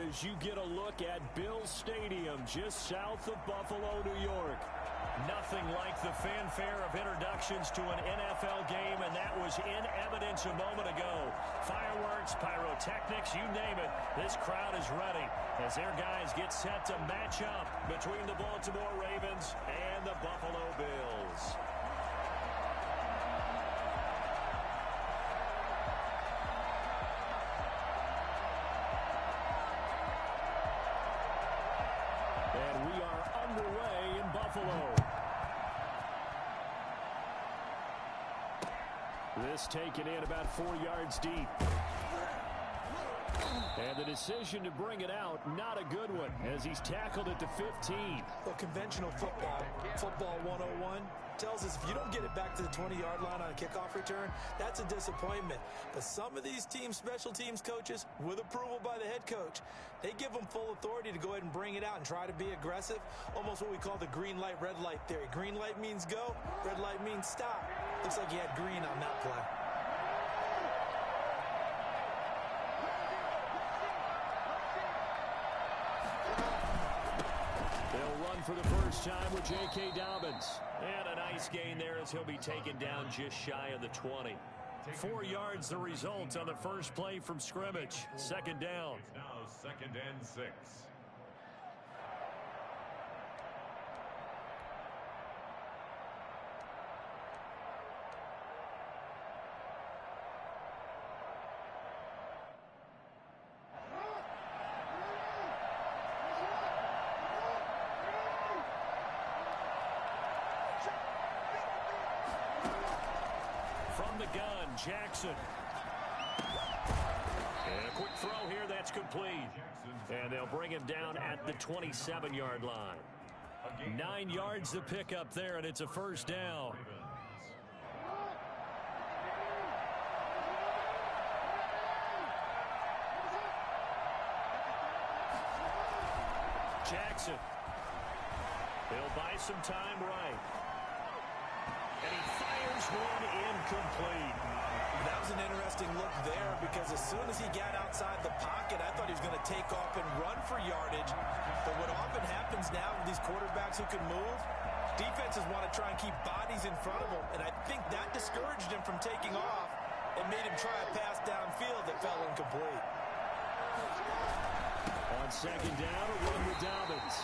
as you get a look at Bills Stadium just south of Buffalo, New York. Nothing like the fanfare of introductions to an NFL game, and that was in evidence a moment ago. Fireworks, pyrotechnics, you name it. This crowd is ready as their guys get set to match up between the Baltimore Ravens and the Buffalo Bills. And we are underway in Buffalo. This taken in about 4 yards deep. And the decision to bring it out, not a good one, as he's tackled at the 15. Well, conventional football 101, tells us if you don't get it back to the 20-yard line on a kickoff return, that's a disappointment. But some of these special teams coaches, with approval by the head coach, they give them full authority to go ahead and bring it out and try to be aggressive, almost what we call the green light, red light theory. Green light means go, red light means stop. Looks like he had green on that play. They'll run for the first time with J.K. Dobbins. And a nice gain there as he'll be taken down just shy of the 20. 4 yards the result on the first play from scrimmage. Second down. It's now 2nd and 6. From the gun, Jackson. And a quick throw here, that's complete. And they'll bring him down at the 27-yard line. 9 yards to pick up there, and it's a first down. Jackson. He'll buy some time right. And he fires one incomplete. That was an interesting look there because as soon as he got outside the pocket, I thought he was going to take off and run for yardage. But what often happens now with these quarterbacks who can move, defenses want to try and keep bodies in front of them. And I think that discouraged him from taking off and made him try a pass downfield that fell incomplete. On second down, a run with Dobbins.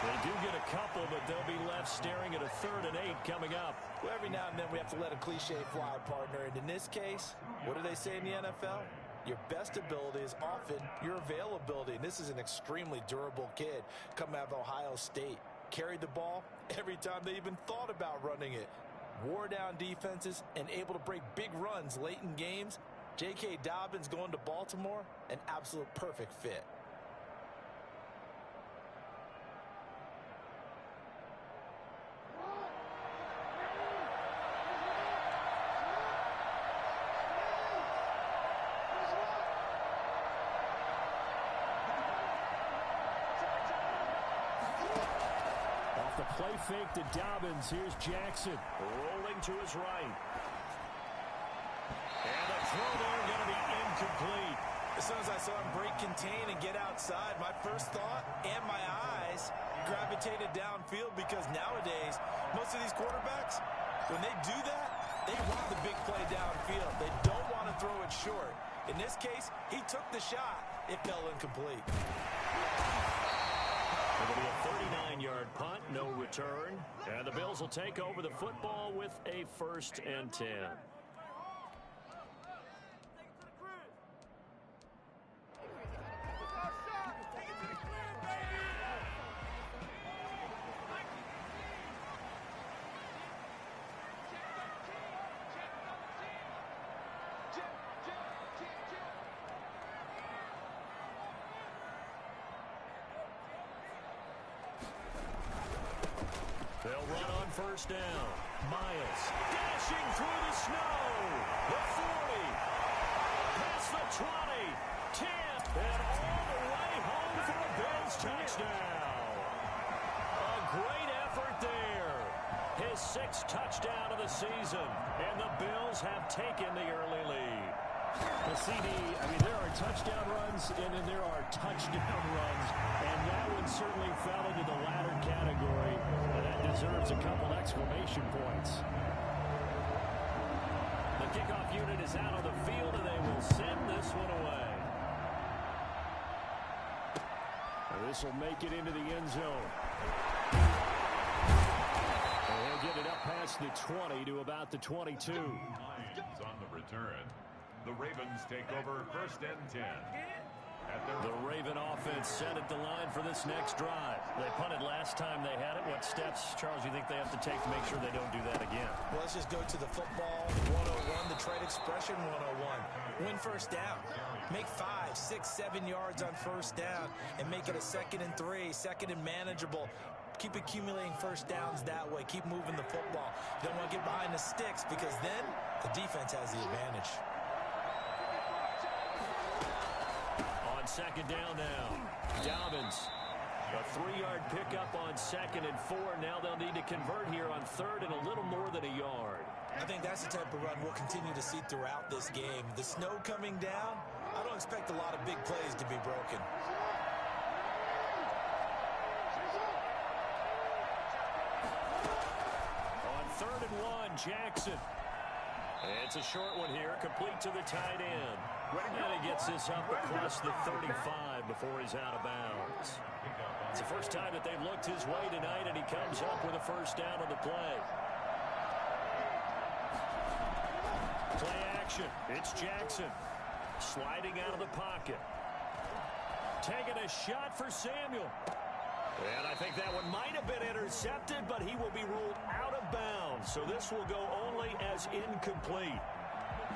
They do get a couple, but they'll be left staring at a 3rd and 8 coming up. Well, every now and then we have to let a cliche fly, partner. And in this case, what do they say in the NFL? Your best ability is often your availability. And this is an extremely durable kid coming out of Ohio State. Carried the ball every time they even thought about running it. Wore down defenses and able to break big runs late in games. J.K. Dobbins going to Baltimore, an absolute perfect fit. Play fake to Dobbins. Here's Jackson rolling to his right. And the throw there going to be incomplete. As soon as I saw him break contain and get outside, my first thought and my eyes gravitated downfield because nowadays, most of these quarterbacks, when they do that, they want the big play downfield. They don't want to throw it short. In this case, he took the shot. It fell incomplete. It'll be a 39-yard punt, no return. And the Bills will take over the football with a 1st and 10. They'll run on first down. Miles dashing through the snow. The 40. Past the 20. 10. And all the way home for a Bills touchdown. A great effort there. His 6th touchdown of the season. And the Bills have taken the early lead. Well, CD, I mean, there are touchdown runs, and then there are touchdown runs, and that one certainly fell into the latter category, and that deserves a couple exclamation points. The kickoff unit is out on the field, and they will send this one away. This will make it into the end zone. And he'll get it up past the 20 to about the 22. On the return, the Ravens take over 1st and 10. The Raven offense set at the line for this next drive. They punted last time they had it. What steps, Charles, you think they have to take to make sure they don't do that again? Well, let's just go to the football 101, the trade expression 101. Win first down. Make 5, 6, 7 yards on first down and make it a 2nd and 3, 2nd and manageable. Keep accumulating first downs that way. Keep moving the football. You don't want to get behind the sticks because then the defense has the advantage. On 2nd down now, Dobbins. A 3-yard pickup on 2nd and 4. Now they'll need to convert here on 3rd and a little more than a yard. I think that's the type of run we'll continue to see throughout this game. The snow coming down, I don't expect a lot of big plays to be broken. On 3rd and 1, Jackson. It's a short one here, complete to the tight end. And he gets this up across the 35 before he's out of bounds. It's the first time that they've looked his way tonight, and he comes up with a first down on the play. Play action. It's Jackson. Sliding out of the pocket. Taking a shot for Samuel. And I think that one might have been intercepted, but he will be ruled out of bounds. So this will go only as incomplete.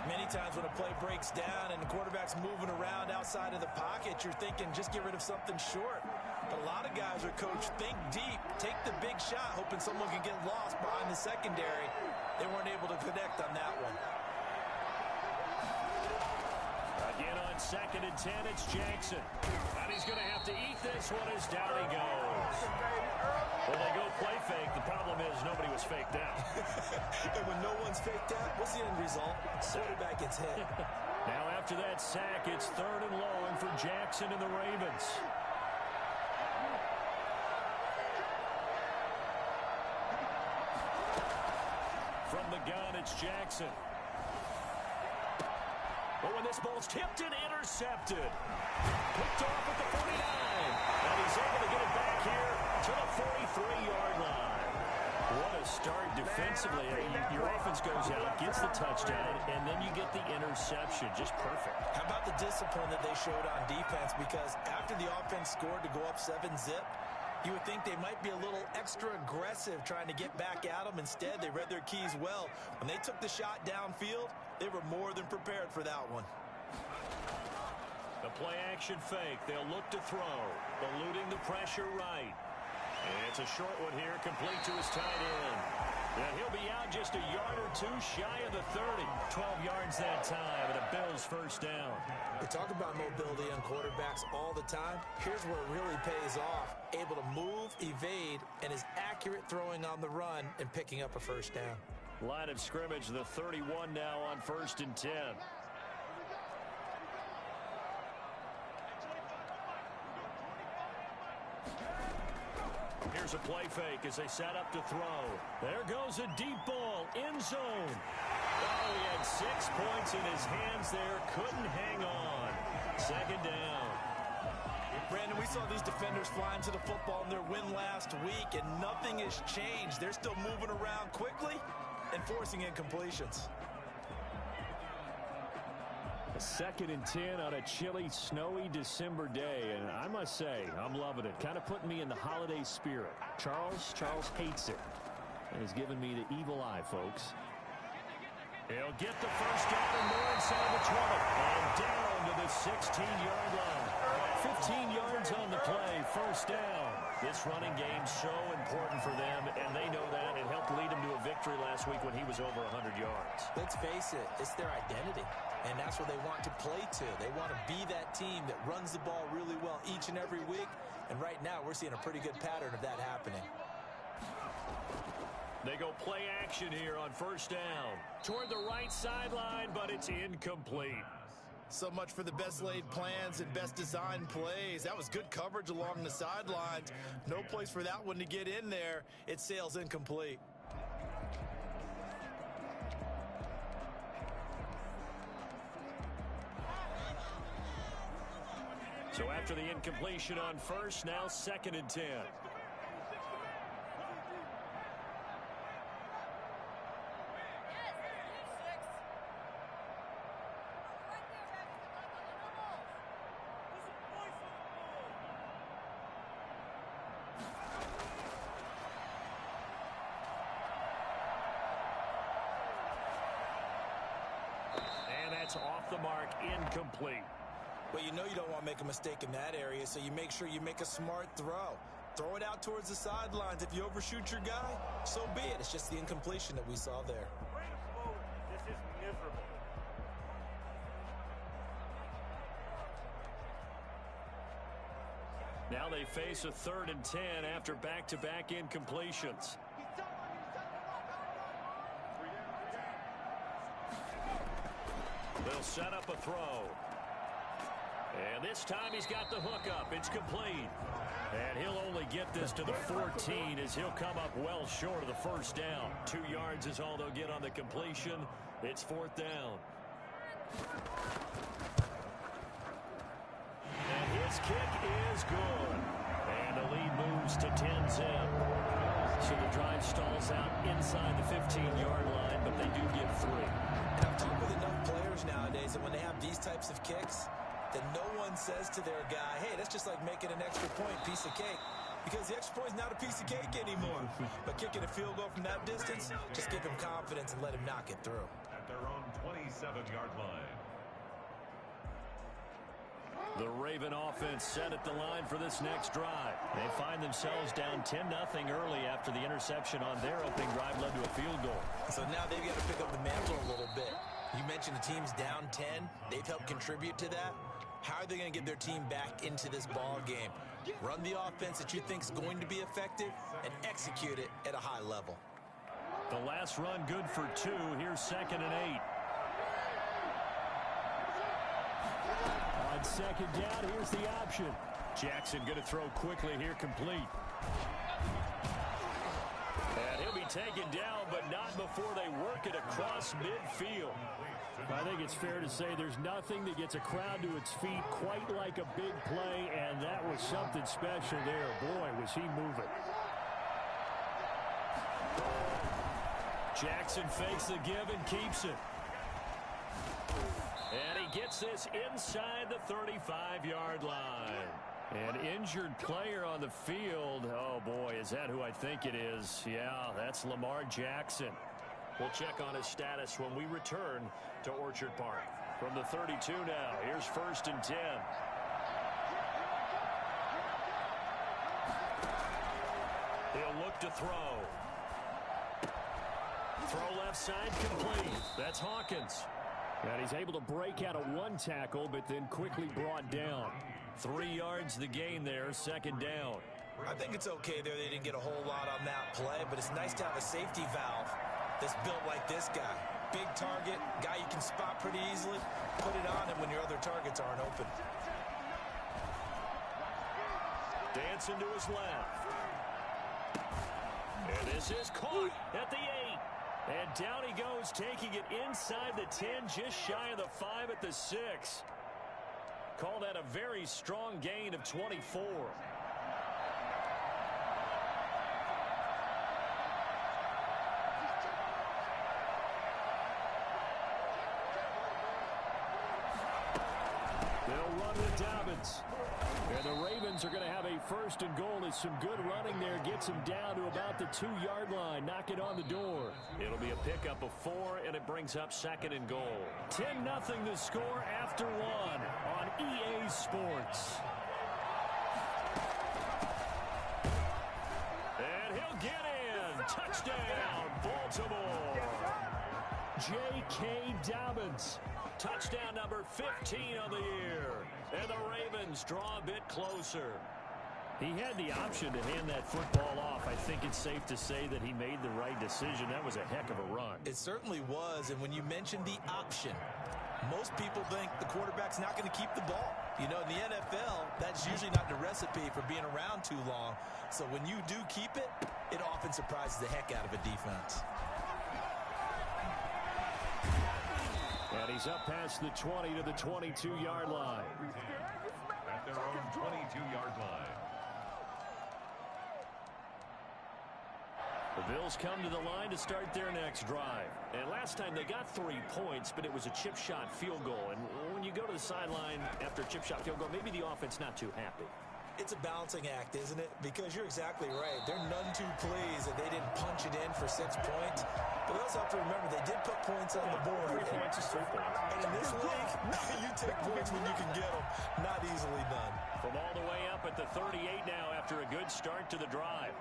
Many times when a play breaks down and the quarterback's moving around outside of the pocket, you're thinking just get rid of something short. But a lot of guys are coached, think deep, take the big shot, hoping someone can get lost behind the secondary. They weren't able to connect on that one. Again on 2nd and 10, it's Jackson. And he's going to have to eat this one as down he goes. Well, they go play fake. The problem is nobody was faked out. And when no one's faked out, what's the end result? Quarterback gets hit. Now after that sack, it's 3rd and long for Jackson and the Ravens. From the gun, it's Jackson. But when this ball's tipped and intercepted. Picked off at the 49. And he's able to get it back here to the 43-yard line. What a start defensively. Your offense goes out, gets the touchdown, and then you get the interception. Just perfect. How about the discipline that they showed on defense? Because after the offense scored to go up 7-zip, you would think they might be a little extra aggressive trying to get back at them. Instead, they read their keys well. When they took the shot downfield, they were more than prepared for that one. The play-action fake. They'll look to throw. Eluding the pressure right. And it's a short one here, complete to his tight end. And he'll be out just a yard or two shy of the 30. 12 yards that time, and a Bills first down. We talk about mobility on quarterbacks all the time. Here's where it really pays off. Able to move, evade, and is accurate throwing on the run and picking up a first down. Line of scrimmage, the 31 now on 1st and 10. Here's a play fake as they set up to throw. There goes a deep ball, end zone. Oh, he had 6 points in his hands there, couldn't hang on. 2nd down. Brandon, we saw these defenders flying to the football in their win last week, and nothing has changed. They're still moving around quickly and forcing incompletions. A 2nd and 10 on a chilly, snowy December day, and I must say, I'm loving it. Kind of putting me in the holiday spirit. Charles hates it, and has given me the evil eye, folks. He'll get the first down and more inside the 20, and down to the 16-yard line. 15 yards on the play, first down. This running game's so important for them, and they know that. It helped lead them to a victory last week when he was over 100 yards. Let's face it, it's their identity, and that's what they want to play to. They want to be that team that runs the ball really well each and every week, and right now we're seeing a pretty good pattern of that happening. They go play action here on first down. Toward the right sideline, but it's incomplete. So much for the best laid plans and best designed plays. That was good coverage along the sidelines. No place for that one to get in there. It sails incomplete. So after the incompletion on first, now 2nd and 10. And that's off the mark, incomplete. Well, you know you don't want to make a mistake in that area, so you make sure you make a smart throw. Throw it out towards the sidelines. If you overshoot your guy, so be it. It's just the incompletion that we saw there. This is miserable. Now they face a 3rd and 10 after back-to-back incompletions. They'll set up a throw. And this time he's got the hook up. It's complete. And he'll only get this to the 14 as he'll come up well short of the first down. 2 yards is all they'll get on the completion. It's 4th down. And his kick is good. And the lead moves to 10-zip. So the drive stalls out inside the 15-yard line, but they do get 3. And I've talked with enough players nowadays that when they have these types of kicks, that no one says to their guy, hey, that's just like making an extra point, piece of cake. Because the extra point is not a piece of cake anymore. But kicking a field goal from that distance, just give him confidence and let him knock it through. At their own 27-yard line. The Raven offense set at the line for this next drive. They find themselves down 10-0 early after the interception on their opening drive led to a field goal. So now they've got to pick up the mantle a little bit. You mentioned the team's down 10. They've helped contribute to that. How are they going to get their team back into this ball game? Run the offense that you think is going to be effective and execute it at a high level. The last run good for 2. Here's 2nd and 8. On 2nd down, here's the option. Jackson going to throw quickly here, complete. And he'll be taken down, but not before they work it across midfield. I think it's fair to say there's nothing that gets a crowd to its feet quite like a big play, and that was something special there. Boy, was he moving. Jackson fakes the give and keeps it. And he gets this inside the 35-yard line. An injured player on the field. Oh, boy, is that who I think it is? Yeah, that's Lamar Jackson. We'll check on his status when we return to Orchard Park. From the 32 now, here's 1st and 10. He'll look to throw. Throw left side complete. That's Hawkins. And he's able to break out of 1 tackle, but then quickly brought down. 3 yards the gain there, 2nd down. I think it's okay there. They didn't get a whole lot on that play, but it's nice to have a safety valve that's built like this guy. Big target, guy you can spot pretty easily. Put it on him when your other targets aren't open. Dancing to his left. And this is caught at the 8. And down he goes, taking it inside the 10, just shy of the 5 at the 6. Call that a very strong gain of 24. They'll run with Dobbins. And the Ravens are going to have a 1st and goal. As some good running there gets him down to about the 2-yard line. Knock it on the door. It'll be a pickup of 4, and it brings up 2nd and goal. 10-0 the score after 1 on EA Sports. And he'll get in. Touchdown, Baltimore. J.K. Dobbins. Touchdown number 15 on the year. And the Ravens draw a bit closer. He had the option to hand that football off. I think it's safe to say that he made the right decision. That was a heck of a run. It certainly was, and when you mentioned the option, Most people think the quarterback's not going to keep the ball. You know, in the NFL, that's usually not the recipe for being around too long. So when you do keep it, it often surprises the heck out of a defense. And he's up past the 20 to the 22-yard line. At their own 22-yard line. The Bills come to the line to start their next drive. And last time they got 3 points, but it was a chip shot field goal. And when you go to the sideline after a chip shot field goal, maybe the offense not too happy. It's a balancing act, isn't it? Because you're exactly right. They're none too pleased that they didn't punch it in for 6 points. But we also have to remember they did put points on the board. 3 points is 3 points. And in this league, you take points when you can get them. Not easily done. From all the way up at the 38 now after a good start to the drive.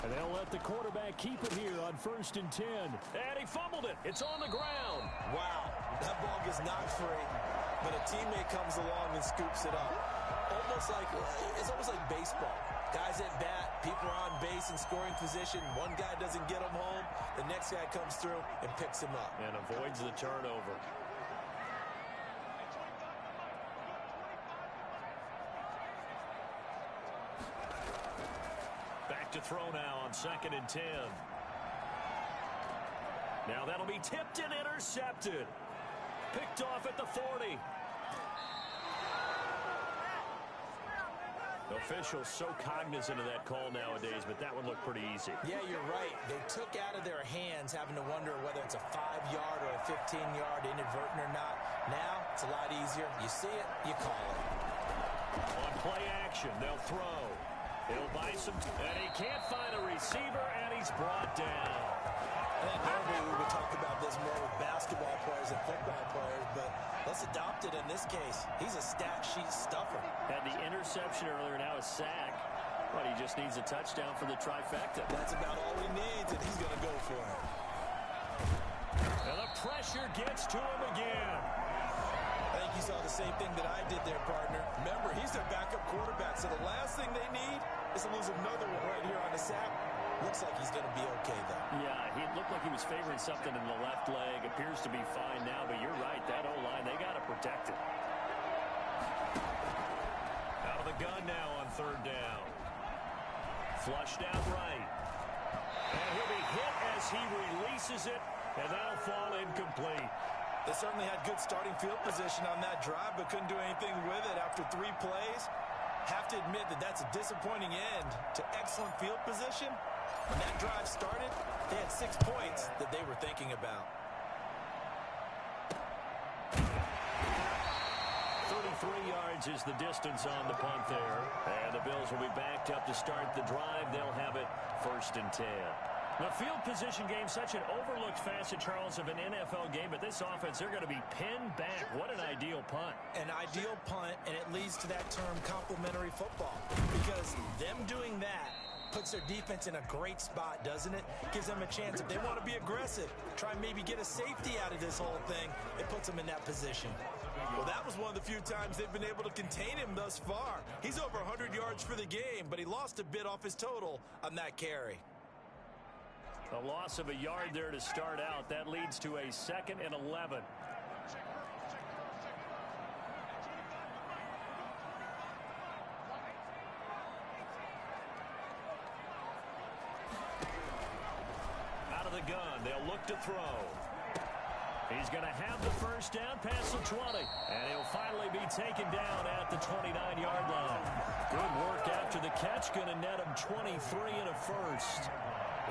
And they'll let the quarterback keep it here on 1st and 10. And he fumbled it. It's on the ground. Wow, that ball gets knocked free, but a teammate comes along and scoops it up. It's almost like baseball. Guys at bat, people are on base in scoring position. One guy doesn't get him home. The next guy comes through and picks him up. And avoids the turnover. To throw now on 2nd and 10. Now that'll be tipped and intercepted. Picked off at the 40. Officials so cognizant of that call nowadays, but that one looked pretty easy. Yeah, you're right. They took out of their hands having to wonder whether it's a 5-yard or a 15-yard inadvertent or not. Now it's a lot easier. You see it, you call it. On play action, they'll throw. He'll buy some, and he can't find a receiver, and he's brought down. And normally we would talk about this more with basketball players and football players, but let's adopt it in this case. He's a stat sheet stuffer. Had the interception earlier, now a sack. But he just needs a touchdown for the trifecta. That's about all he needs, and he's going to go for it. And the pressure gets to him again. I think you saw the same thing that I did there, partner. Remember, he's their backup quarterback, so the last thing they need is to lose another one right here on the sack. Looks like he's going to be okay, though. Yeah, he looked like he was favoring something in the left leg. Appears to be fine now, but you're right. That O-line, they got to protect it. Out of the gun now on 3rd down. Flushed out right. And he'll be hit as he releases it, and that'll fall incomplete. They certainly had good starting field position on that drive, but couldn't do anything with it after 3 plays. Have to admit that that's a disappointing end to excellent field position. When that drive started, they had 6 points that they were thinking about. 33 yards is the distance on the punt there. And the Bills will be backed up to start the drive. They'll have it 1st and 10. The field position game, such an overlooked facet, Charles, of an NFL game. But this offense, they're going to be pinned back. What an ideal punt. An ideal punt, and it leads to that term complementary football. Because them doing that puts their defense in a great spot, doesn't it? Gives them a chance. If they want to be aggressive, try and maybe get a safety out of this whole thing, it puts them in that position. Well, that was one of the few times they've been able to contain him thus far. He's over 100 yards for the game, but he lost a bit off his total on that carry. A loss of a yard there to start out. That leads to a 2nd and 11. Out of the gun, they'll look to throw. He's going to have the 1st down past the 20. And he'll finally be taken down at the 29-yard line. Good work after the catch. Going to net him 23 and a 1st.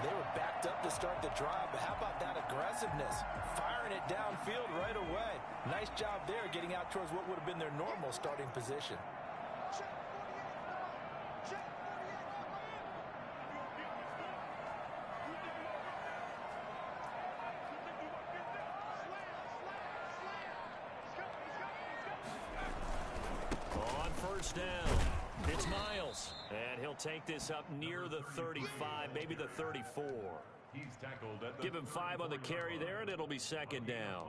They were backed up to start the drive, but how about that aggressiveness? Firing it downfield right away. Nice job there getting out towards what would have been their normal starting position. On 1st down, it's Miles. And he'll take this up near the 35, maybe the 34. He's tackled at the Give him 5 on the carry there, and it'll be 2nd down.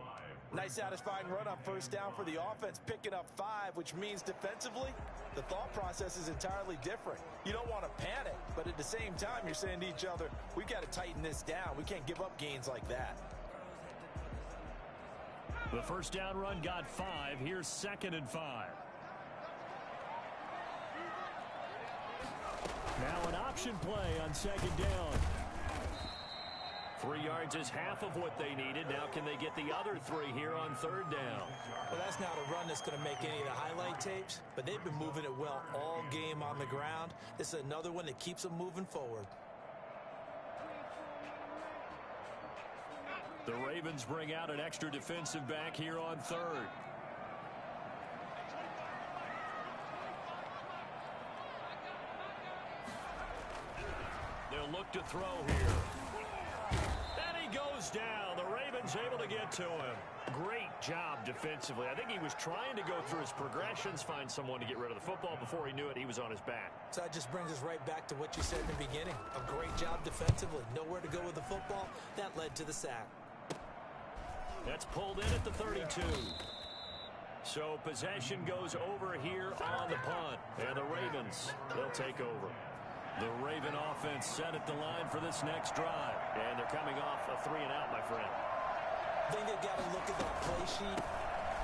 Nice satisfying run on first down for the offense, picking up 5, which means defensively, the thought process is entirely different. You don't want to panic, but at the same time, you're saying to each other, we've got to tighten this down. We can't give up gains like that. The first down run got 5. Here's 2nd and 5. Now an option play on 2nd down. 3 yards is half of what they needed. Now can they get the other 3 here on 3rd down? Well, that's not a run that's going to make any of the highlight tapes, but they've been moving it well all game on the ground. This is another one that keeps them moving forward. The Ravens bring out an extra defensive back here on 3rd. They'll look to throw here. And he goes down. The Ravens able to get to him. Great job defensively. I think he was trying to go through his progressions, find someone to get rid of the football. Before he knew it, he was on his back. So that just brings us right back to what you said in the beginning. A great job defensively. Nowhere to go with the football. That led to the sack. That's pulled in at the 32. So possession goes over here on the punt. And the Ravens, they'll take over. The Raven offense set at the line for this next drive. And they're coming off a 3-and-out, my friend. I think they've got to look at that play sheet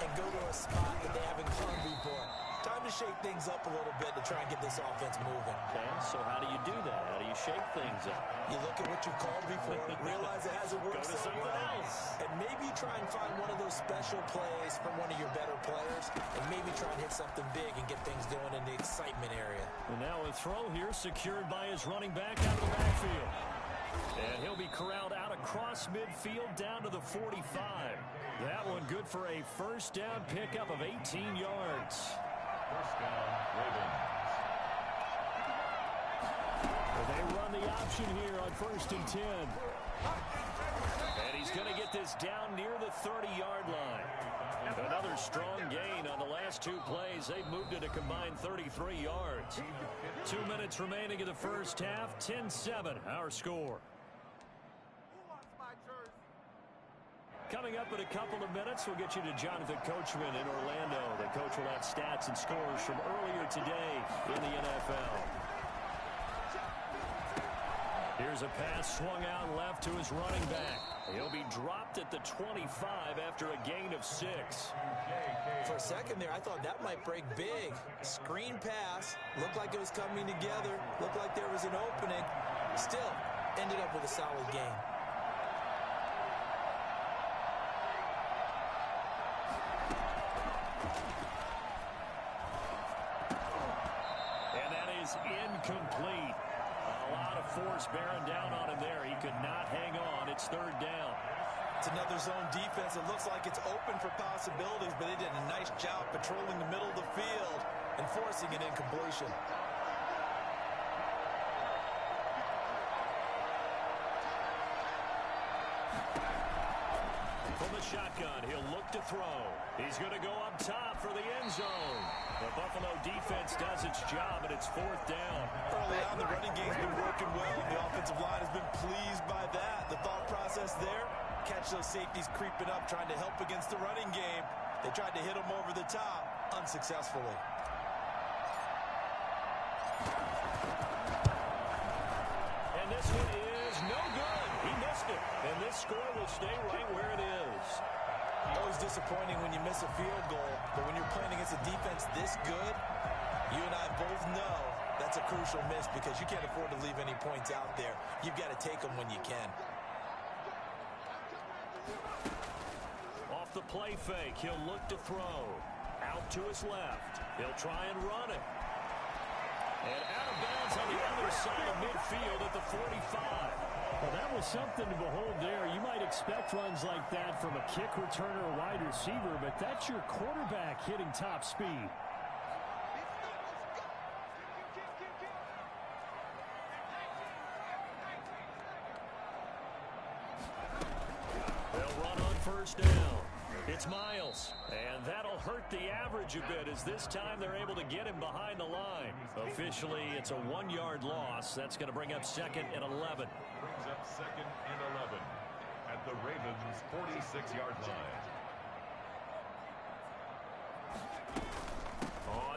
and go to a spot that they haven't gone before. Time to shake things up a little bit to try and get this offense moving. Okay, so how do you do that? How do you shake things up? You look at what you've called before, realize it hasn't worked Go to so something well, else. and maybe try and find one of those special plays from one of your better players, and maybe try and hit something big and get things going in the excitement area. And now a throw here secured by his running back out of the backfield. And he'll be corralled out across midfield down to the 45. That one good for a first down pickup of 18 yards. First down, Ravens. They run the option here on 1st and 10. And he's going to get this down near the 30-yard line. Another strong gain on the last 2 plays. They've moved it a combined 33 yards. 2 minutes remaining in the first half. 10-7, our score. Coming up in a couple of minutes, we'll get you to Jonathan Coachman in Orlando. The coach will have stats and scores from earlier today in the NFL. Here's a pass swung out left to his running back. He'll be dropped at the 25 after a gain of 6. For a second there, I thought that might break big. Screen pass, looked like it was coming together, looked like there was an opening. Still, ended up with a solid gain. And that is incomplete. A lot of force bearing down on him there. He could not hang on. It's 3rd down. It's another zone defense. It looks like it's open for possibilities, but they did a nice job patrolling the middle of the field and forcing an incompletion. From the shotgun, he'll look to throw. He's going to go up top for the end zone. The Buffalo defense does its job, and it's 4th down. Early on, the running game's been working well, and the offensive line has been pleased by that. The thought process there, catch those safeties creeping up, trying to help against the running game. They tried to hit them over the top, unsuccessfully. And this one is no good. He missed it. And this score will stay right where it is. Always disappointing when you miss a field goal, but when you're playing against a defense this good, you and I both know that's a crucial miss because you can't afford to leave any points out there. You've got to take them when you can. Off the play fake, he'll look to throw. Out to his left. He'll try and run it. And out of bounds on the other side of midfield at the 45. Well, that was something to behold there. You might expect runs like that from a kick returner or wide receiver, but that's your quarterback hitting top speed. They'll run on 1st down. It's Miles, and that'll hurt the average a bit as this time they're able to get him behind the line. Officially, it's a 1-yard loss. That's going to bring up 2nd and 11. Brings up 2nd and 11 at the Ravens' 46-yard line.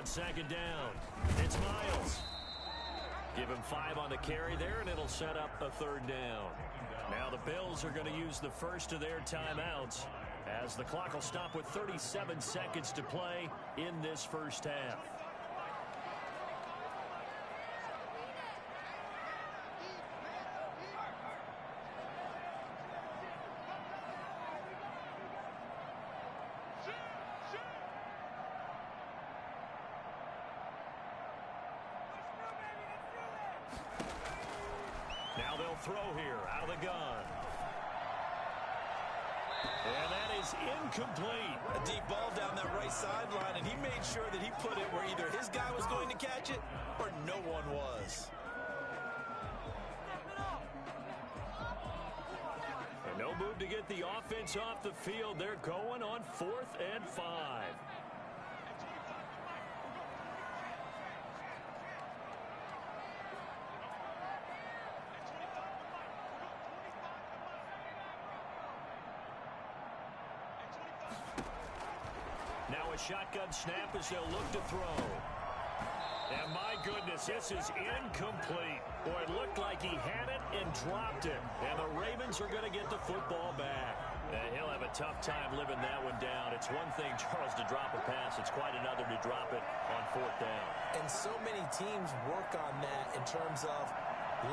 On second down, it's Miles. Give him 5 on the carry there, and it'll set up a third down. Now the Bills are going to use the first of their timeouts as the clock will stop with 37 seconds to play in this first half. Now they'll throw here out of the gun. And that is incomplete. A deep ball down that right sideline, and he made sure that he put it where either his guy was going to catch it or no one was. And no move to get the offense off the field. They're going on 4th and 5. Now a shotgun snap as they'll look to throw. And my goodness, this is incomplete. Boy, it looked like he had it and dropped it. And the Ravens are going to get the football back. And he'll have a tough time living that one down. It's one thing, Charles, to drop a pass. It's quite another to drop it on 4th down. And so many teams work on that in terms of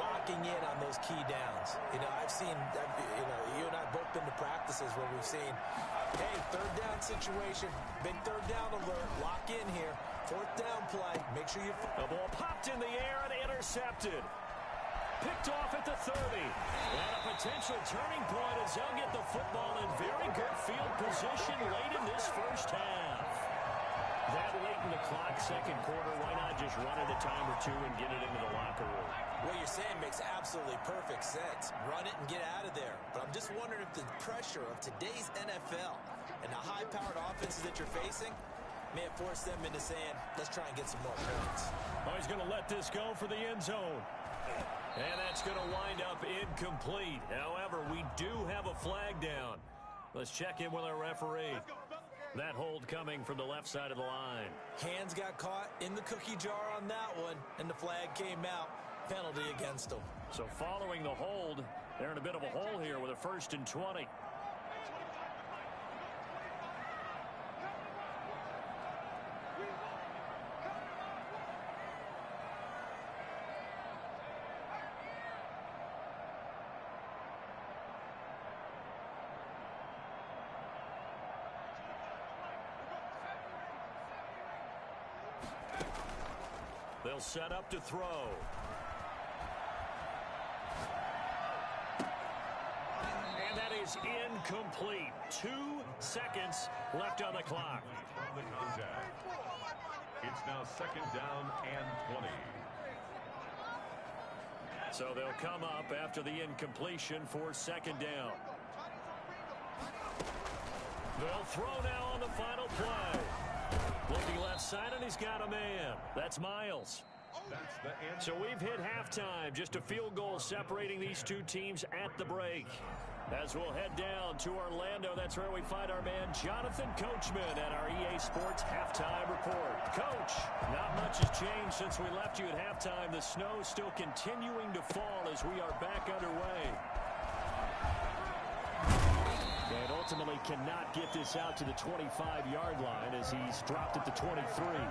locking in on those key downs. You know, I've seen, you and I both been to practices where we've seen, hey, 3rd down situation, big 3rd down alert, lock in here, 4th down play, make sure you... The ball popped in the air and intercepted. Picked off at the 30. And a potential turning point as they'll get the football in very good field position late in this first half. That late in the clock, second quarter, why not just run it a time or two and get it into the locker room? What you're saying makes absolutely perfect sense. Run it and get out of there. But I'm just wondering if the pressure of today's NFL and the high-powered offenses that you're facing may have forced them into saying, let's try and get some more points. Oh, he's going to let this go for the end zone. And that's going to wind up incomplete. However, we do have a flag down. Let's check in with our referee. That hold coming from the left side of the line. Hands got caught in the cookie jar on that one, and the flag came out. Penalty against them. So following the hold, they're in a bit of a hole here with a 1st and 20. They'll set up to throw. And that is incomplete. 2 seconds left on the clock. From the contact. It's now 2nd down and 20. So they'll come up after the incompletion for 2nd down. They'll throw now on the final play. Looking left side, and he's got a man. That's Miles. That's the end. So we've hit halftime. Just a field goal separating these two teams at the break. As we'll head down to Orlando, that's where we find our man Jonathan Coachman at our EA Sports Halftime Report. Coach, not much has changed since we left you at halftime. The snow still continuing to fall as we are back underway. And ultimately cannot get this out to the 25-yard line as he's dropped at the 23. 23-yard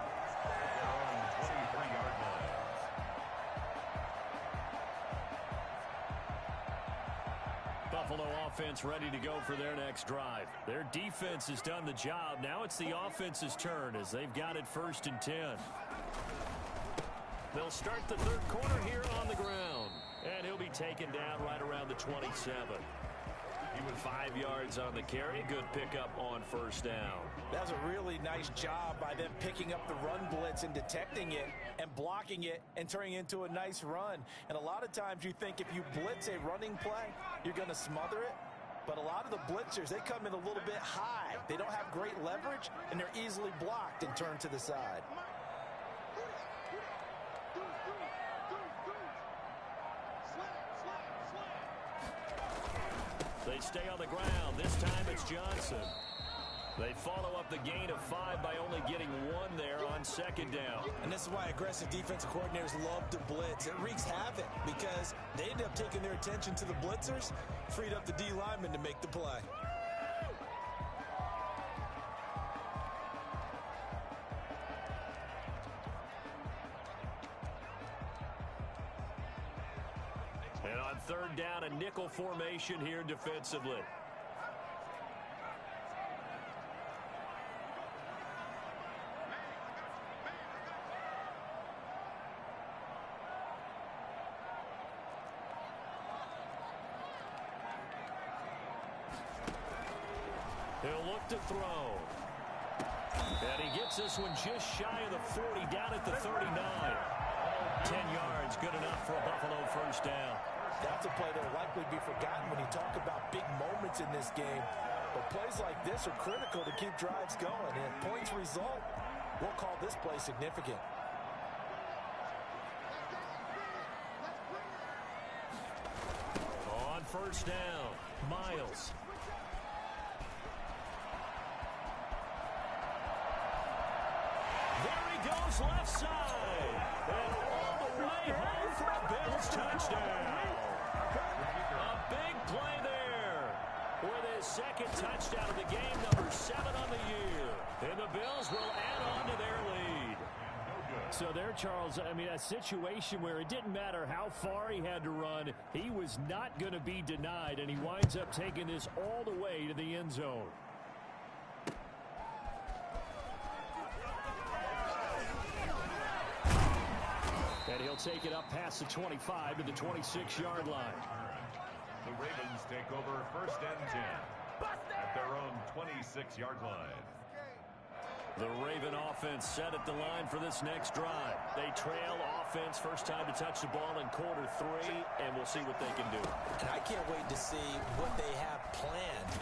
line. Buffalo offense ready to go for their next drive. Their defense has done the job. Now it's the offense's turn as they've got it 1st and 10. They'll start the 3rd quarter here on the ground. And he'll be taken down right around the 27. He was 5 yards on the carry. Good pickup on 1st down. That was a really nice job by them picking up the run blitz and detecting it and blocking it and turning it into a nice run. And a lot of times you think if you blitz a running play, you're going to smother it. But a lot of the blitzers, they come in a little bit high. They don't have great leverage, and they're easily blocked and turned to the side. They stay on the ground. This time it's Johnson. They follow up the gain of 5 by only getting 1 there on second down. And this is why aggressive defensive coordinators love to blitz. It wreaks havoc because they end up taking their attention to the blitzers, freed up the D lineman to make the play. And on third down, a nickel formation here defensively. He'll look to throw. And he gets this one just shy of the 40, down at the 39. 10 yards, good enough for a Buffalo first down. That's a play that will likely be forgotten when you talk about big moments in this game. But plays like this are critical to keep drives going. And if points result, we'll call this play significant. On first down, Miles. There he goes left side. And all the way home for a Bills touchdown. A big play there with his second touchdown of the game, number 7 on the year. And the Bills will add on to their lead. So there, Charles, I mean, a situation where it didn't matter how far he had to run, he was not going to be denied, and he winds up taking this all the way to the end zone. And he'll take it up past the 25 to the 26-yard line. The Ravens take over first and 10 at their own 26-yard line. The Raven offense set at the line for this next drive. They trail offense, first time to touch the ball in quarter 3, and we'll see what they can do. And I can't wait to see what they have planned,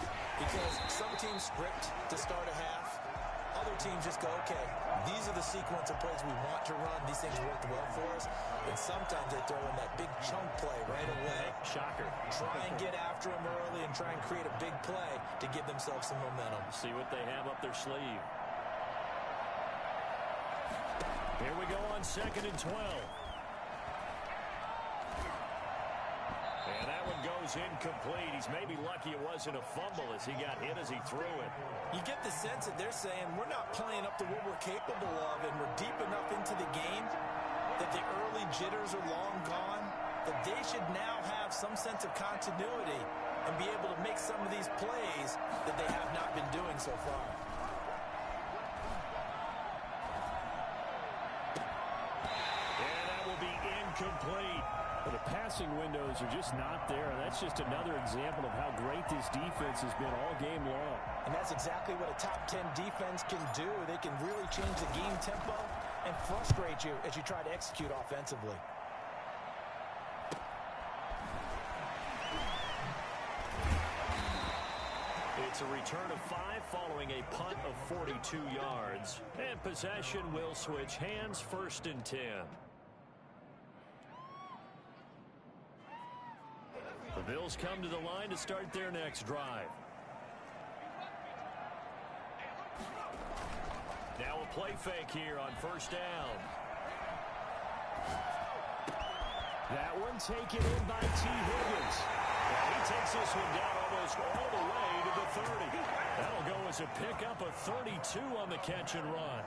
because some teams script to start a half. Other teams just go, okay, these are the sequence of plays we want to run. These things worked well for us. And sometimes they throw in that big chunk play right away. Shocker. Try and get after them early and try and create a big play to give themselves some momentum. See what they have up their sleeve. Here we go on 2nd and 12. And that one goes incomplete. He's maybe lucky it wasn't a fumble as he got hit as he threw it. You get the sense that they're saying we're not playing up to what we're capable of, and we're deep enough into the game that the early jitters are long gone, that they should now have some sense of continuity and be able to make some of these plays that they have not been doing so far. Complete. Well, the passing windows are just not there. That's just another example of how great this defense has been all game long. And that's exactly what a top 10 defense can do. They can really change the game tempo and frustrate you as you try to execute offensively. It's a return of 5 following a punt of 42 yards. And possession will switch hands, 1st and 10. The Bills come to the line to start their next drive. Now a play fake here on 1st down. That one taken in by T. Higgins. And he takes this one down almost all the way to the 30. That'll go as a pickup of 32 on the catch and run.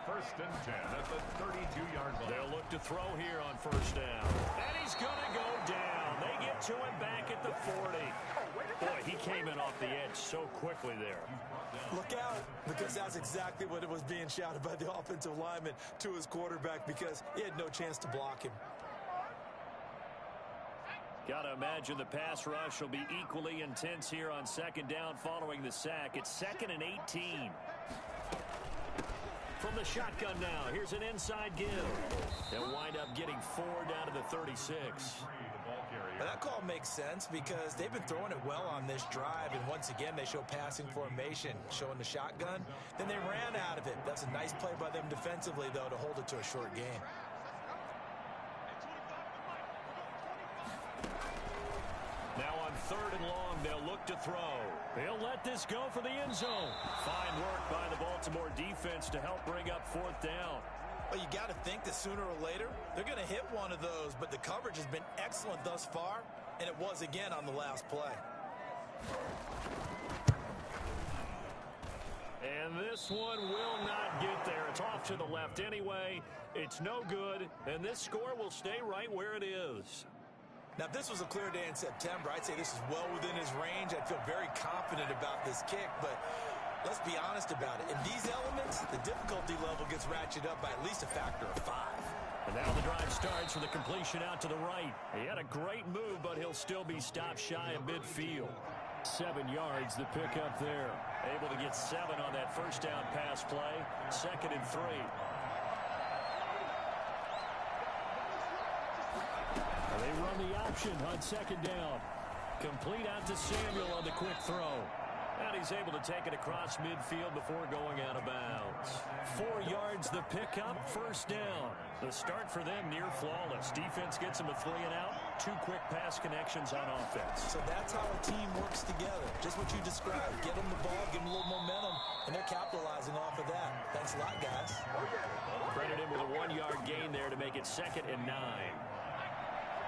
1st and 10 at the 32-yard line. They'll look to throw here on 1st down. And he's going to go down. They get to him back at the 40. Boy, he came in off the edge so quickly there. Look out, because that's exactly what it was being shouted by the offensive lineman to his quarterback, because he had no chance to block him. Got to imagine the pass rush will be equally intense here on 2nd down following the sack. It's 2nd and 18. From the shotgun now, here's an inside give. They'll wind up getting 4 down to the 36. But that call makes sense because they've been throwing it well on this drive, and once again they show passing formation, showing the shotgun. Then they ran out of it. That's a nice play by them defensively, though, to hold it to a short game. Now on 3rd and long. They'll look to throw. He'll let this go for the end zone. Fine work by the Baltimore defense to help bring up 4th down. Well, you got to think that sooner or later they're going to hit one of those, but the coverage has been excellent thus far, and it was again on the last play. And this one will not get there. It's off to the left anyway. It's no good, and this score will stay right where it is. Now, if this was a clear day in September, I'd say this is well within his range. I'd feel very confident about this kick, but let's be honest about it. In these elements, the difficulty level gets ratcheted up by at least a factor of 5. And now the drive starts with a completion out to the right. He had a great move, but he'll still be stopped shy of midfield. 7 yards, the pickup there. Able to get 7 on that first down pass play. 2nd and 3. They run the option on 2nd down. Complete out to Samuel on the quick throw. And he's able to take it across midfield before going out of bounds. 4 yards the pickup, 1st down. The start for them near flawless. Defense gets them a 3 and out. 2 quick pass connections on offense. So that's how a team works together. Just what you described. Get them the ball, give them a little momentum, and they're capitalizing off of that. Thanks a lot, guys. Credit him with a 1-yard gain there to make it 2nd and 9.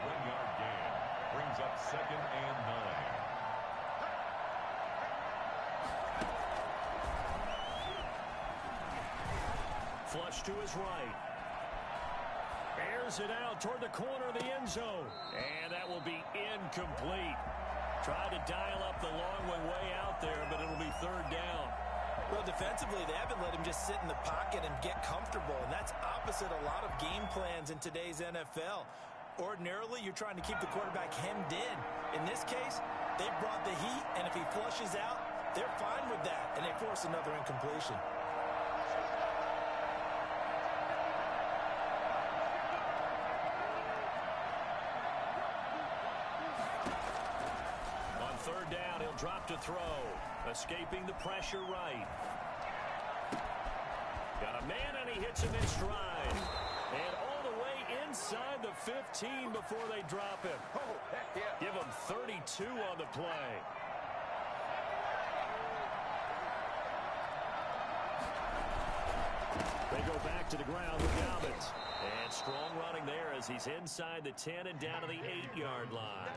1-yard gain brings up 2nd and 9. Flush to his right. Airs it out toward the corner of the end zone. And that will be incomplete. Tried to dial up the long one way out there, but it'll be 3rd down. Well, defensively, they haven't let him just sit in the pocket and get comfortable, and that's opposite a lot of game plans in today's NFL. Ordinarily, you're trying to keep the quarterback hemmed in. In this case, they brought the heat, and if he flushes out, they're fine with that, and they force another incompletion. On 3rd down, he'll drop to throw. Escaping the pressure right. Got a man, and he hits him in stride. And all the way inside the 15 before they drop him. Oh, heck yeah. Give him 32 on the play. They go back to the ground with Dobbins. And strong running there as he's inside the 10 and down to the 8-yard line.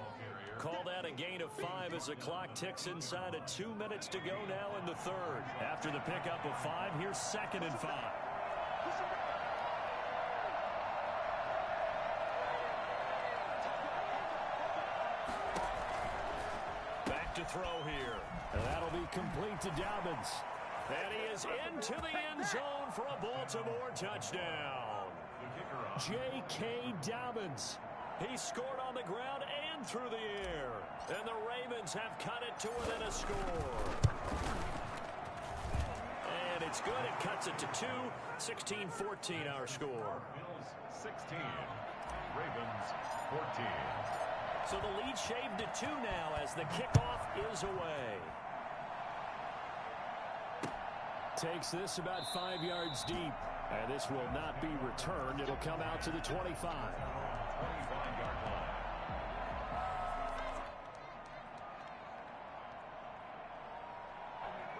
Call that a gain of 5 as the clock ticks inside of 2 minutes to go now in the 3rd. After the pickup of 5, here's 2nd and 5. Back to throw here. And that'll be complete to Dobbins. And he is into the end zone for a Baltimore touchdown. J.K. Dobbins. He scored on the ground and through the air. And the Ravens have cut it to within a score. And it's good. It cuts it to 2. 16-14 our score. Bills 16. Ravens 14. So the lead shaved to 2 now as the kickoff is away. Takes this about 5 yards deep. And this will not be returned. It'll come out to the 25. 25-yard line.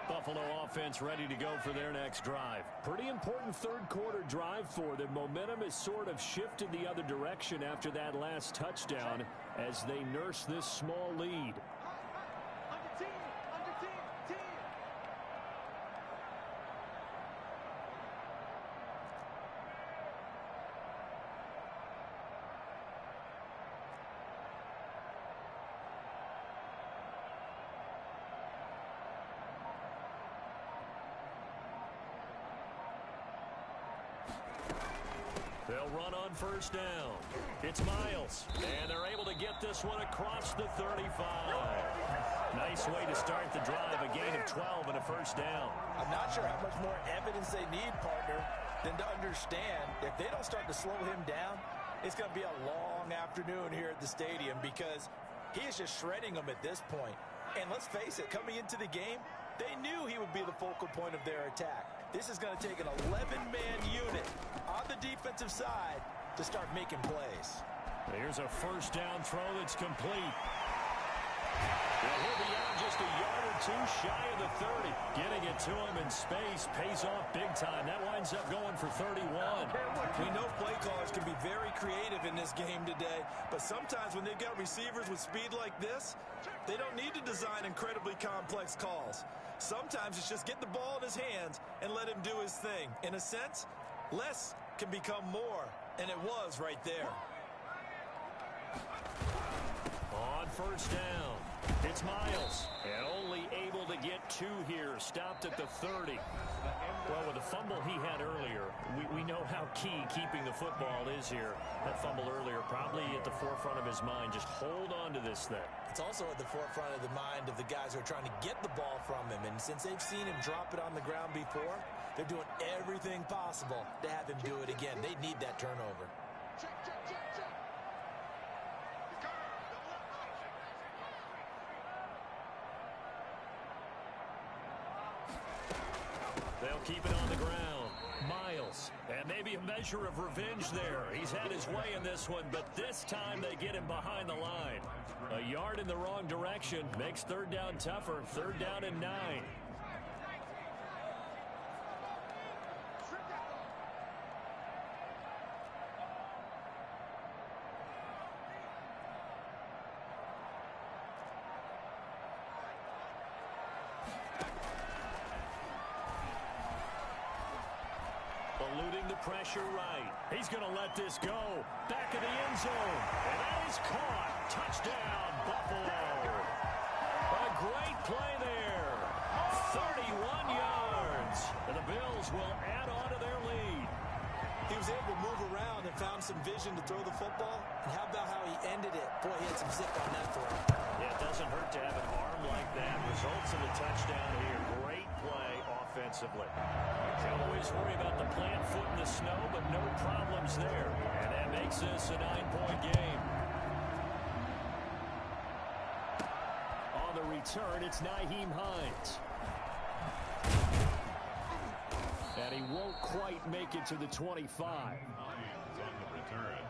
Buffalo offense ready to go for their next drive. Pretty important 3rd quarter drive for them. Momentum has sort of shifted the other direction after that last touchdown as they nurse this small lead. They'll run on 1st down. It's Miles, and they're able to get this one across the 35. Nice way to start the drive, a gain of 12 and a 1st down. I'm not sure how much more evidence they need, partner, than to understand if they don't start to slow him down, it's going to be a long afternoon here at the stadium because he is just shredding them at this point. And let's face it, coming into the game, they knew he would be the focal point of their attack. This is going to take an 11-man unit on the defensive side to start making plays. Here's a 1st down throw that's complete. Well, he'll be out just a yard or two shy of the 30. Getting it to him in space pays off big time. That winds up going for 31. We know play callers can be very creative in this game today, but sometimes when they've got receivers with speed like this, they don't need to design incredibly complex calls. Sometimes it's just get the ball in his hands and let him do his thing. In a sense, less can become more, and it was right there. On first down, it's Miles, and only able to get 2 here, stopped at the 30. Well, with the fumble he had earlier, we know how key keeping the football is here. That fumble earlier probably at the forefront of his mind. Just hold on to this thing. It's also at the forefront of the mind of the guys who are trying to get the ball from him. And since they've seen him drop it on the ground before, they're doing everything possible to have him do it again. They need that turnover. They'll keep it on the ground. Miles. And maybe a measure of revenge there. He's had his way in this one, but this time they get him behind the line. A yard in the wrong direction makes third down tougher. Third down and 9. Eluding the pressure right. He's going to let this go. Back of the end zone. And that is caught. Touchdown, Buffalo. A great play there. 31 yards. And the Bills will add on to their lead. He was able to move around and found some vision to throw the football. And how about how he ended it? Boy, he had some zip on that throw. Yeah, it doesn't hurt to have an arm like that. Results in the touchdown here. Great play offensively. Can't always worry about the plant foot in the snow, but no problems there. And that makes this a 9-point game. On the return, it's Nyheim Hines. And he won't quite make it to the 25. On the return.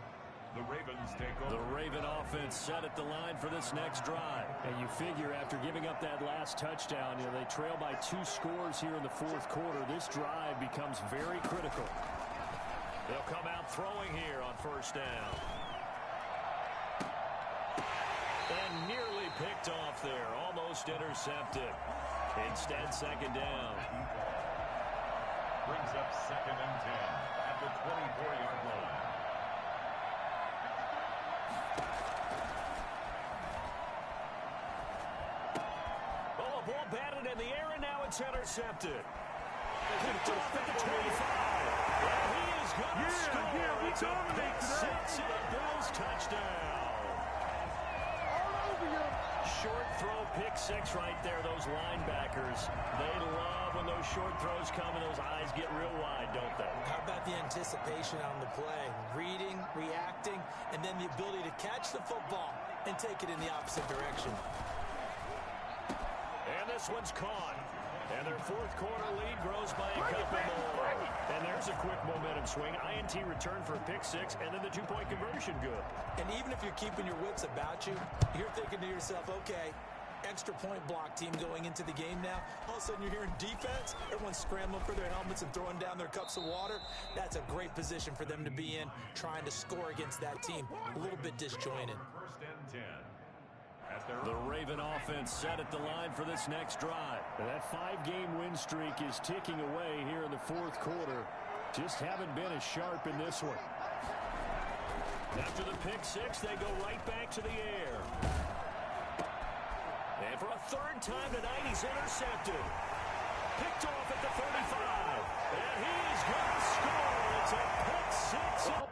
The Ravens take over. The Raven offense set at the line for this next drive. And you figure after giving up that last touchdown, they trail by 2 scores here in the fourth quarter. This drive becomes very critical. They'll come out throwing here on first down. And nearly picked off there. Almost intercepted. Instead, second down. Brings up second and 10 at the 24-yard line. Oh, a ball batted in the air, and now it's intercepted. Picked off at the 25. And he is going to score. It's a pick six and a Bills touchdown. Short throw, pick six right there. Those linebackers, they love when those short throws come and those eyes get real wide, don't they? How about the anticipation on the play? Reading, reacting, and then the ability to catch the football and take it in the opposite direction. And this one's caught. And their fourth quarter lead grows by a couple more. And there's a quick momentum swing. INT return for a pick six, and then the 2-point conversion good. And even if you're keeping your wits about you, you're thinking to yourself, okay, extra point block team going into the game now. All of a sudden you're hearing defense. Everyone's scrambling for their helmets and throwing down their cups of water. That's a great position for them to be in, trying to score against that team. A little bit disjointed. First and 10. The Raven offense set at the line for this next drive. That 5-game win streak is ticking away here in the fourth quarter. Just haven't been as sharp in this one. After the pick six, they go right back to the air. And for a third time tonight, he's intercepted. Picked off at the 35. And he is going to score. It's a pick six.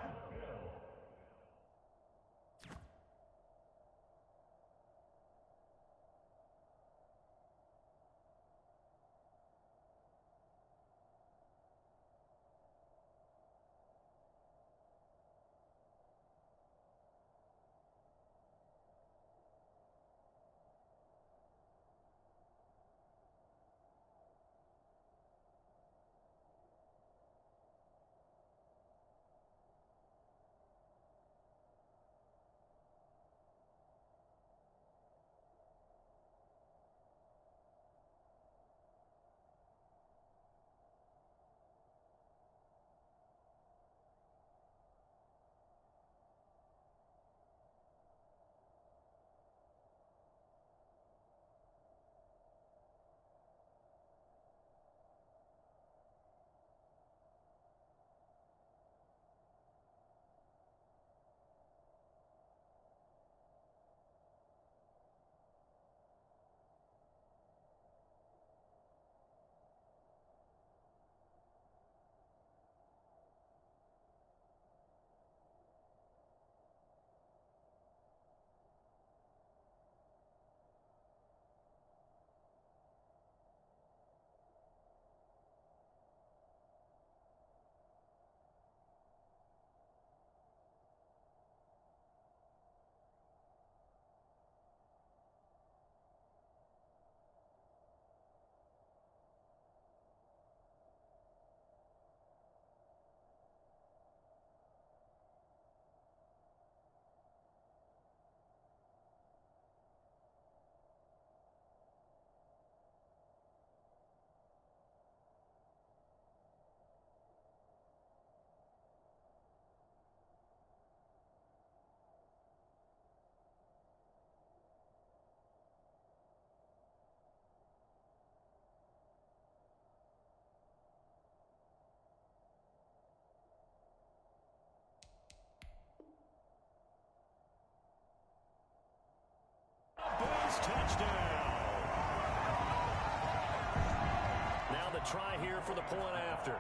They'll try here for the point after.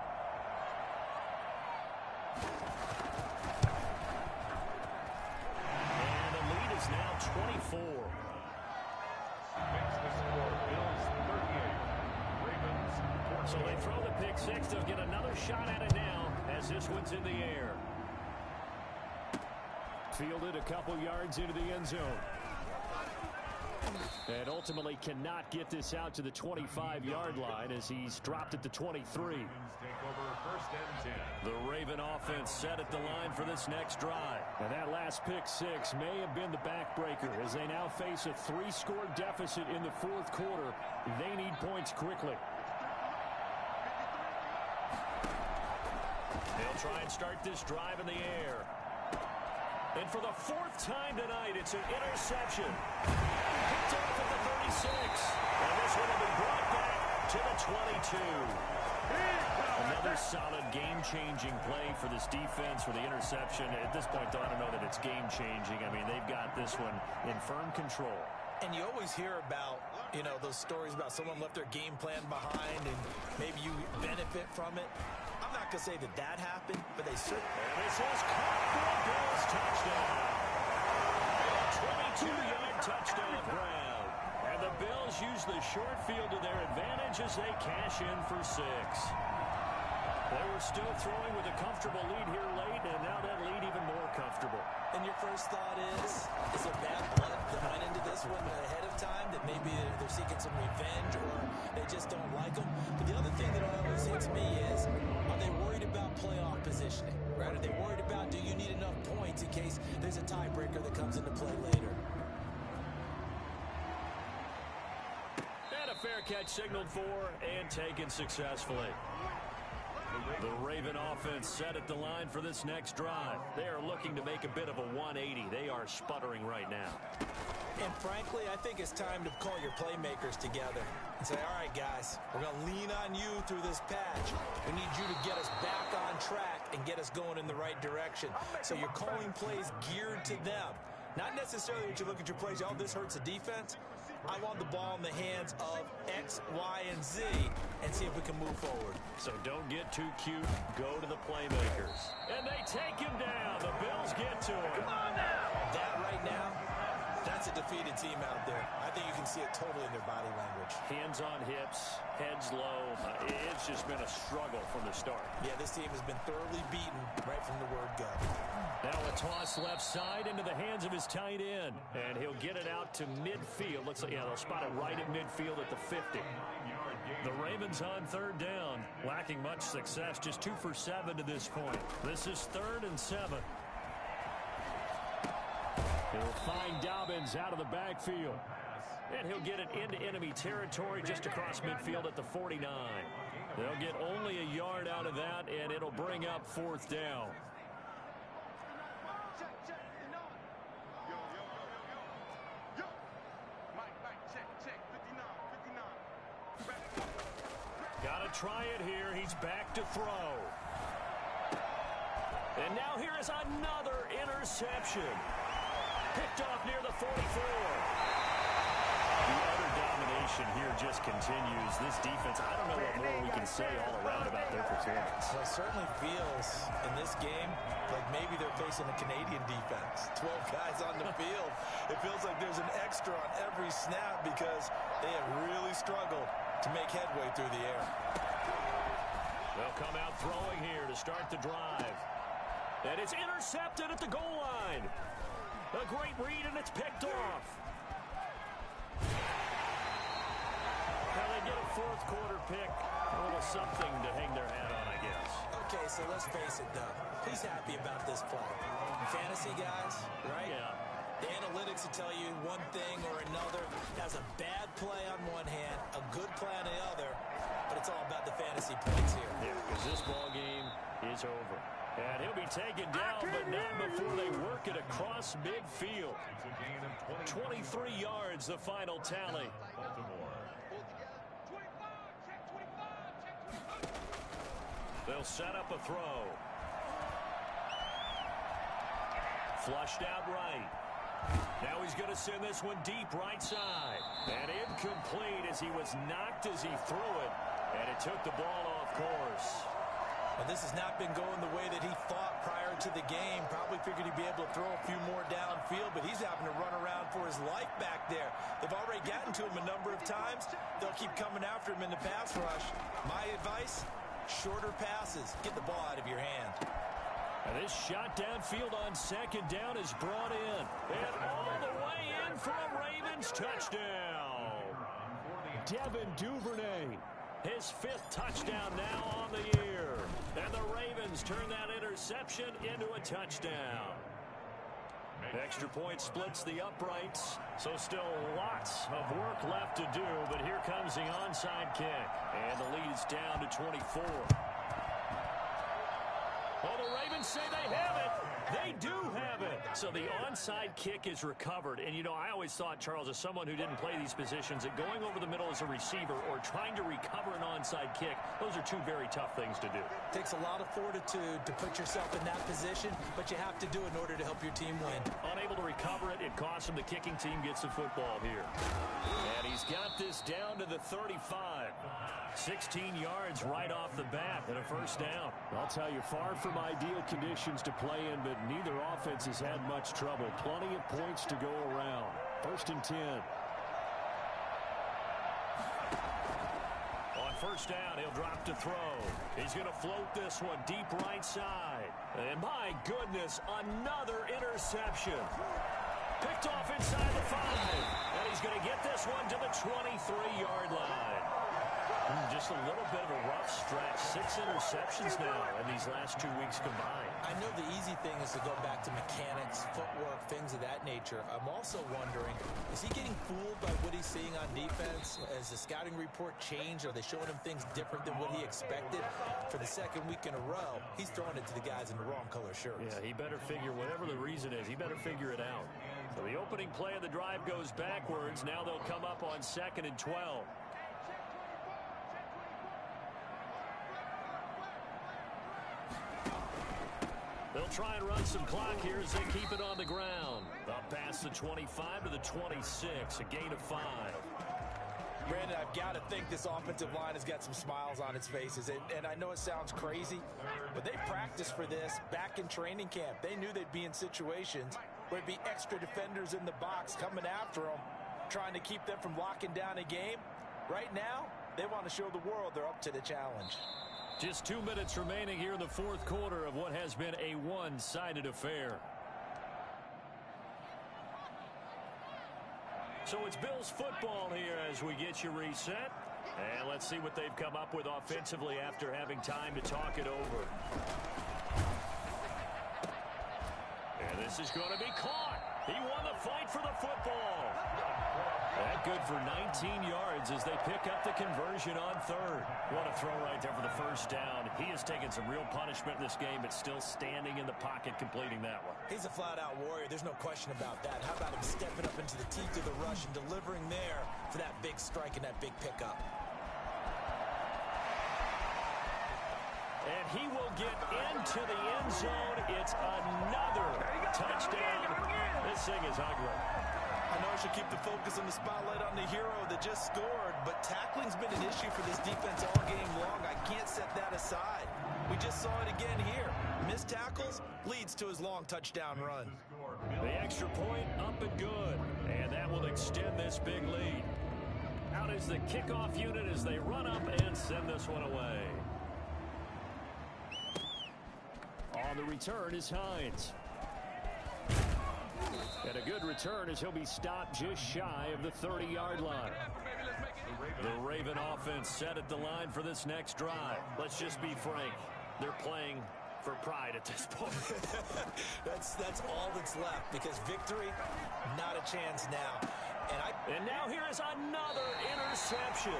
And the lead is now 24. Makes the score Bills 38. Ravens 14. So they throw the pick six. They'll get another shot at it now as this one's in the air. Fielded a couple yards into the end zone. And ultimately cannot get this out to the 25-yard line as he's dropped at the 23. Take over first and 10. The Raven offense set at the line for this next drive. And that last pick six may have been the backbreaker as they now face a 3-score deficit in the fourth quarter. They need points quickly. They'll try and start this drive in the air. And for the fourth time tonight, it's an interception. Picked off at the 36. And this one will be brought back to the 22. Another solid game-changing play for this defense for the interception. At this point, though, I don't know that it's game-changing. I mean, they've got this one in firm control. And you always hear about, those stories about someone left their game plan behind and maybe you benefit from it. I'm not going to say that happened, but they certainly... And this is caught for a Bills touchdown. A 22-yard touchdown grab. And the Bills use the short field to their advantage as they cash in for 6. They were still throwing with a comfortable lead here late, and now that lead even more comfortable. And your first thought is there bad blood that went into this one ahead of time, that maybe they're seeking some revenge or they just don't like them? But the other thing that always hits me is, are they worried about playoff positioning? Right? Are they worried about, do you need enough points in case there's a tiebreaker that comes into play later? And a fair catch signaled for and taken successfully. The Raven offense set at the line for this next drive. They are looking to make a bit of a 180. They are sputtering right now. And frankly, I think it's time to call your playmakers together and say, all right, guys, we're going to lean on you through this patch. We need you to get us back on track and get us going in the right direction. So you're calling plays geared to them. Not necessarily that you look at your plays, oh, this hurts the defense. I want the ball in the hands of X, Y, and Z and see if we can move forward. So don't get too cute. Go to the playmakers. And they take him down. The Bills get to him. Come on now. That right now, that's a defeated team out there. I think you can see it totally in their body language. Hands on hips, heads low. It's just been a struggle from the start. Yeah, this team has been thoroughly beaten right from the word go. Now a toss left side into the hands of his tight end. And he'll get it out to midfield. Looks like, yeah, they'll spot it right at midfield at the 50. The Ravens on third down, lacking much success, just 2 for 7 to this point. This is 3rd and 7. He'll find Dobbins out of the backfield. And he'll get it into enemy territory just across midfield at the 49. They'll get only a yard out of that, and it'll bring up 4th down. Gotta try it here. He's back to throw. And now here is another interception. Picked off near the 44. The utter domination here just continues. This defense, I don't know what more we can say all around about their performance. Well, it certainly feels in this game like maybe they're facing a Canadian defense. 12 guys on the field. It feels like there's an extra on every snap because they have really struggled to make headway through the air. They'll come out throwing here to start the drive. And it's intercepted at the goal line. A great read, and it's picked off. Now they get a 4th quarter pick. A little something to hang their hat on, I guess. Okay, so let's face it, though. Who's happy about this play? Fantasy guys, right? Yeah. The analytics will tell you one thing or another. Has a bad play on one hand, a good play on the other, but it's all about the fantasy points here. Yeah, because this ball game is over. And he'll be taken down, but not before they work it across midfield. 23 yards, the final tally. They'll set up a throw. Flushed out right. Now he's going to send this one deep right side. And incomplete as he was knocked as he threw it. And it took the ball off course. And this has not been going the way that he thought prior to the game. Probably figured he'd be able to throw a few more downfield, but he's having to run around for his life back there. They've already gotten to him a number of times. They'll keep coming after him in the pass rush. My advice, shorter passes. Get the ball out of your hand. And this shot downfield on second down is brought in. And all the way in for a Ravens touchdown. Devin Duvernay. His 5th touchdown now on the year. And the Ravens turn that interception into a touchdown. Extra point splits the uprights. So still lots of work left to do. But here comes the onside kick. And the lead is down to 24. Well, the Ravens say they have it. They do have it. So the onside kick is recovered. And, you know, I always thought, Charles, as someone who didn't play these positions, that going over the middle as a receiver or trying to recover an onside kick, those are two very tough things to do. Takes a lot of fortitude to put yourself in that position, but you have to do it in order to help your team win. Unable to recover it, it costs him. The kicking team gets the football here. And he's got this down to the 35. 16 yards right off the bat and a first down. I'll tell you, far from ideal conditions to play in, but neither offense has had much trouble. Plenty of points to go around. 1st and 10. On first down, he'll drop to throw. He's going to float this one deep right side. And my goodness, another interception. Picked off inside the 5. And he's going to get this one to the 23-yard line. Just a little bit of a rough stretch. 6 interceptions now in these last 2 weeks combined. I know the easy thing is to go back to mechanics, footwork, things of that nature. I'm also wondering, is he getting fooled by what he's seeing on defense? Has the scouting report changed? Are they showing him things different than what he expected? For the 2nd week in a row, he's throwing it to the guys in the wrong color shirts. Yeah, he better figure, whatever the reason is, he better figure it out. So the opening play of the drive goes backwards. Now they'll come up on 2nd and 12. They'll try and run some clock here as they keep it on the ground. Up past the 25 to the 26, a gain of 5. Brandon, I've got to think this offensive line has got some smiles on its faces. And I know it sounds crazy, but they practiced for this back in training camp. They knew they'd be in situations where it'd be extra defenders in the box coming after them, trying to keep them from locking down a game. Right now, they want to show the world they're up to the challenge. Just 2 minutes remaining here in the 4th quarter of what has been a one-sided affair. So it's Bills football here as we get you reset. And let's see what they've come up with offensively after having time to talk it over. And this is going to be caught. He won the fight for the football. That good for 19 yards as they pick up the conversion on 3rd. What a throw right there for the first down. He has taken some real punishment in this game, but still standing in the pocket completing that one. He's a flat-out warrior. There's no question about that. How about him stepping up into the teeth of the rush and delivering there for that big strike and that big pickup? And he will get into the end zone. It's another touchdown. This thing is ugly. I know I should keep the focus on the spotlight on the hero that just scored, but tackling's been an issue for this defense all game long. I can't set that aside. We just saw it again here. Missed tackles leads to his long touchdown run. The extra point up and good, and that will extend this big lead. Out is the kickoff unit as they run up and send this one away. On the return is Hines. And a good return as he'll be stopped just shy of the 30-yard line. The Raven offense set at the line for this next drive. Let's just be frank. They're playing for pride at this point. that's all that's left, because victory, not a chance now. And now here is another interception.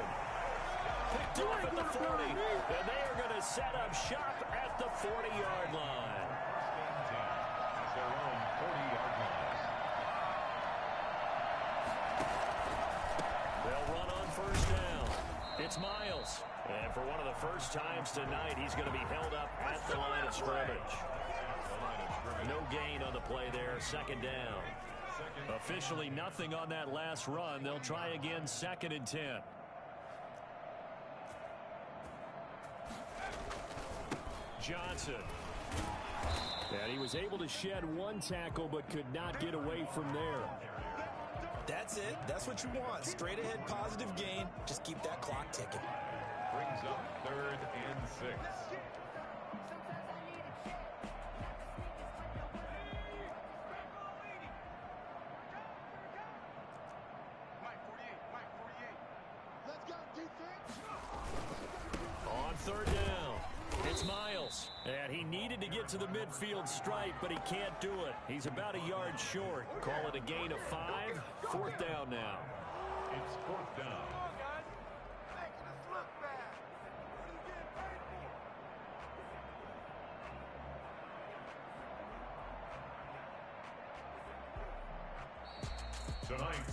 Picked off at the 40. And they are going to set up shop at the 40-yard line. At their own 40-yard line. They'll run on first down. It's Miles. And for one of the first times tonight, he's going to be held up at the line of scrimmage. No gain on the play there. 2nd down. Officially nothing on that last run. They'll try again 2nd and 10. Johnson. And he was able to shed one tackle but could not get away from there. That's it. That's what you want. Straight ahead positive gain. Just keep that clock ticking. Brings up 3rd and 6. On 3rd down, it's Miles. And he needed to get to the midfield stripe, but he can't do it. He's about a yard short. Call it a gain of 5. 4th down now. It's 4th down.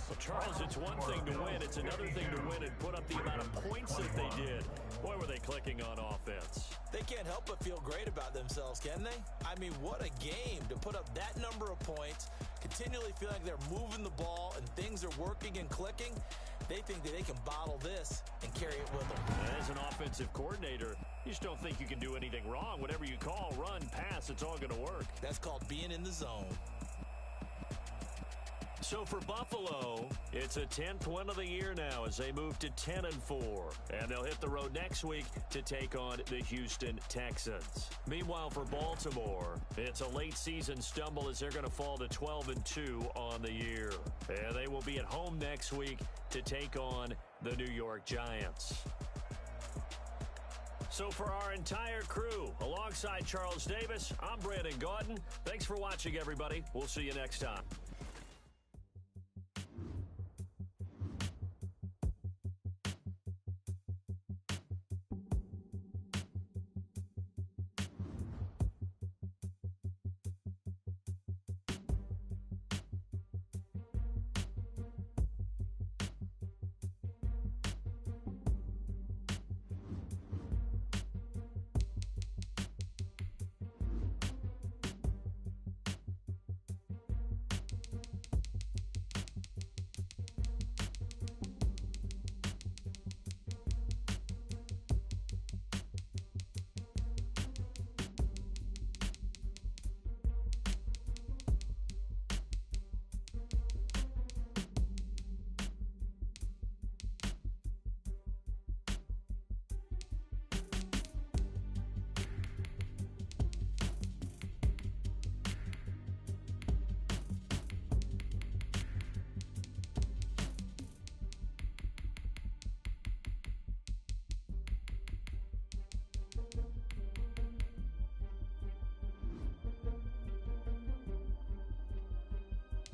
Well, Charles, it's one thing to win. It's another thing to win and put up the amount of points that they did. Boy, were they clicking on offense. They can't help but feel great about themselves, can they? I mean, what a game to put up that number of points, continually feel like they're moving the ball and things are working and clicking. They think that they can bottle this and carry it with them. As an offensive coordinator, you just don't think you can do anything wrong. Whatever you call, run, pass, it's all going to work. That's called being in the zone. So for Buffalo, it's a 10th win of the year now as they move to 10-4. And they'll hit the road next week to take on the Houston Texans. Meanwhile, for Baltimore, it's a late season stumble as they're going to fall to 12-2 on the year. And they will be at home next week to take on the New York Giants. So for our entire crew, alongside Charles Davis, I'm Brandon Gaudin. Thanks for watching, everybody. We'll see you next time.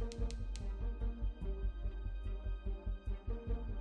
Thank you.